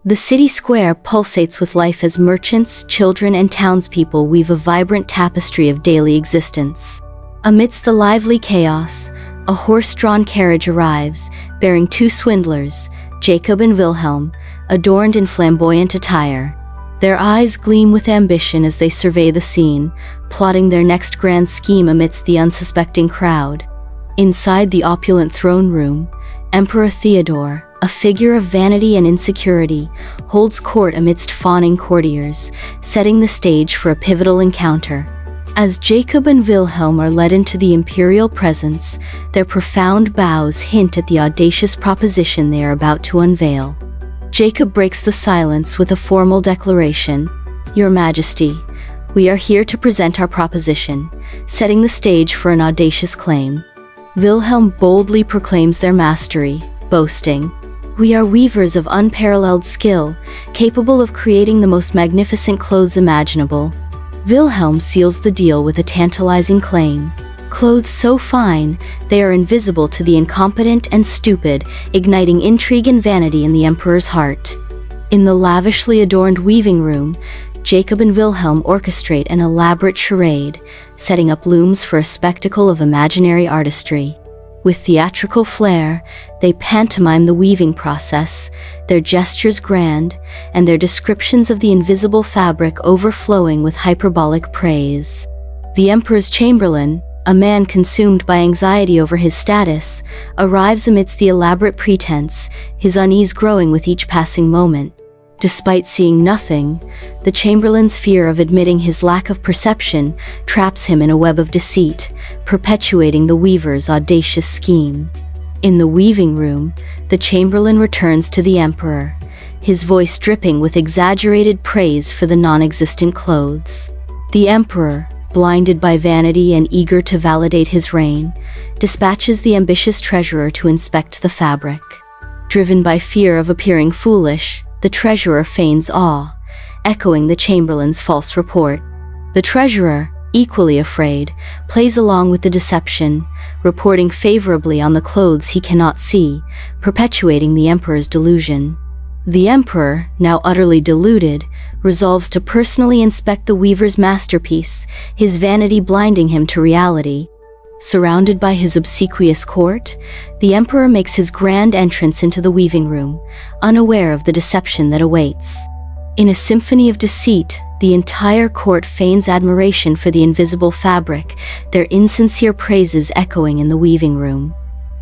The city square pulsates with life as merchants, children, and townspeople weave a vibrant tapestry of daily existence. Amidst the lively chaos, a horse-drawn carriage arrives, bearing two swindlers, Jacob and Wilhelm, adorned in flamboyant attire. Their eyes gleam with ambition as they survey the scene, plotting their next grand scheme amidst the unsuspecting crowd. Inside the opulent throne room, Emperor Theodore, a figure of vanity and insecurity, holds court amidst fawning courtiers, setting the stage for a pivotal encounter. As Jacob and Wilhelm are led into the imperial presence, their profound bows hint at the audacious proposition they are about to unveil. Jacob breaks the silence with a formal declaration. "Your Majesty, we are here to present our proposition," setting the stage for an audacious claim. Wilhelm boldly proclaims their mastery, boasting, "We are weavers of unparalleled skill, capable of creating the most magnificent clothes imaginable." Wilhelm seals the deal with a tantalizing claim. "Clothes so fine, they are invisible to the incompetent and stupid," igniting intrigue and vanity in the emperor's heart. In the lavishly adorned weaving room, Jacob and Wilhelm orchestrate an elaborate charade, setting up looms for a spectacle of imaginary artistry. With theatrical flair, they pantomime the weaving process, their gestures grand, and their descriptions of the invisible fabric overflowing with hyperbolic praise. The emperor's chamberlain, a man consumed by anxiety over his status, arrives amidst the elaborate pretense, his unease growing with each passing moment. Despite seeing nothing, the chamberlain's fear of admitting his lack of perception traps him in a web of deceit, perpetuating the weaver's audacious scheme. In the weaving room, the chamberlain returns to the emperor, his voice dripping with exaggerated praise for the non-existent clothes. The emperor, blinded by vanity and eager to validate his reign, dispatches the ambitious treasurer to inspect the fabric. Driven by fear of appearing foolish, the treasurer feigns awe, echoing the chamberlain's false report. The treasurer, equally afraid, plays along with the deception, reporting favorably on the clothes he cannot see, perpetuating the emperor's delusion. The emperor, now utterly deluded, resolves to personally inspect the weaver's masterpiece, his vanity blinding him to reality. Surrounded by his obsequious court, the emperor makes his grand entrance into the weaving room, unaware of the deception that awaits. In a symphony of deceit, the entire court feigns admiration for the invisible fabric, their insincere praises echoing in the weaving room.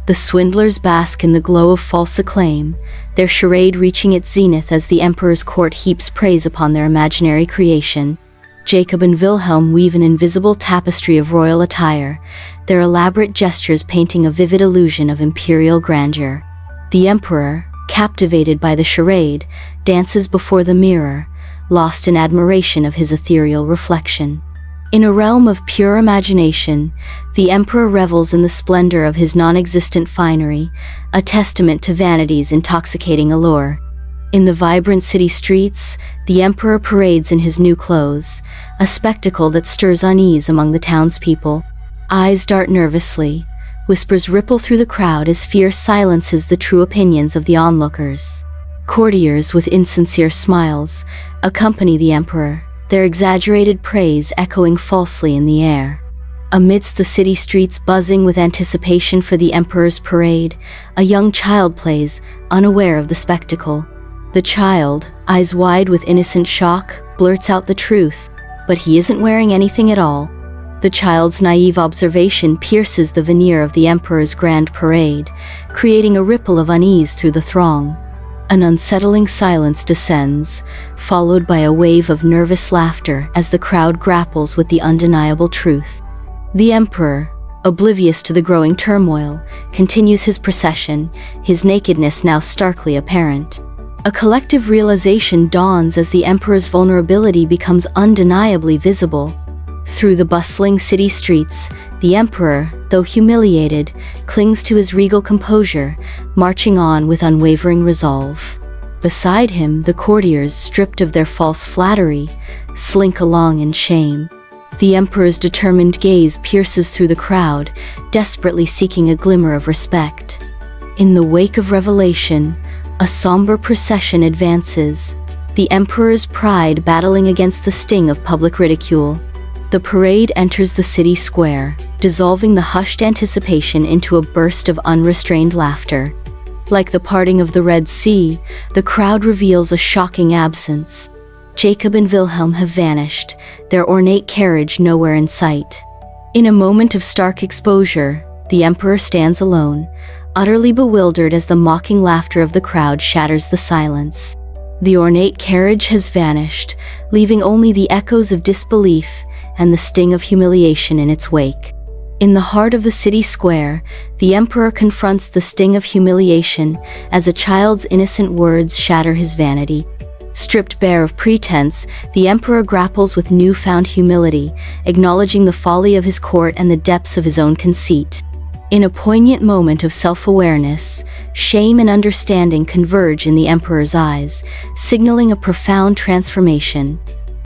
The swindlers bask in the glow of false acclaim, their charade reaching its zenith as the emperor's court heaps praise upon their imaginary creation. Jacob and Wilhelm weave an invisible tapestry of royal attire, their elaborate gestures painting a vivid illusion of imperial grandeur. The emperor, captivated by the charade, dances before the mirror, lost in admiration of his ethereal reflection. In a realm of pure imagination, the emperor revels in the splendor of his non-existent finery, a testament to vanity's intoxicating allure. In the vibrant city streets, the emperor parades in his new clothes, a spectacle that stirs unease among the townspeople. Eyes dart nervously, whispers ripple through the crowd as fear silences the true opinions of the onlookers. Courtiers with insincere smiles accompany the emperor, their exaggerated praise echoing falsely in the air. Amidst the city streets buzzing with anticipation for the emperor's parade, a young child plays, unaware of the spectacle. The child, eyes wide with innocent shock, blurts out the truth, but he isn't wearing anything at all. The child's naive observation pierces the veneer of the emperor's grand parade, creating a ripple of unease through the throng. An unsettling silence descends, followed by a wave of nervous laughter as the crowd grapples with the undeniable truth. The emperor, oblivious to the growing turmoil, continues his procession, his nakedness now starkly apparent. A collective realization dawns as the emperor's vulnerability becomes undeniably visible. Through the bustling city streets, the emperor, though humiliated, clings to his regal composure, marching on with unwavering resolve. Beside him, the courtiers, stripped of their false flattery, slink along in shame. The emperor's determined gaze pierces through the crowd, desperately seeking a glimmer of respect. In the wake of revelation, A somber procession advances, the emperor's pride battling against the sting of public ridicule. The parade enters the city square, dissolving the hushed anticipation into a burst of unrestrained laughter. Like the parting of the Red Sea, the crowd reveals a shocking absence. Jacob and Wilhelm have vanished, their ornate carriage nowhere in sight. In a moment of stark exposure, the emperor stands alone, utterly bewildered as the mocking laughter of the crowd shatters the silence. The ornate carriage has vanished, leaving only the echoes of disbelief and the sting of humiliation in its wake. In the heart of the city square, the emperor confronts the sting of humiliation as a child's innocent words shatter his vanity. Stripped bare of pretense, the emperor grapples with newfound humility, acknowledging the folly of his court and the depths of his own conceit. In a poignant moment of self-awareness, shame and understanding converge in the emperor's eyes, signaling a profound transformation.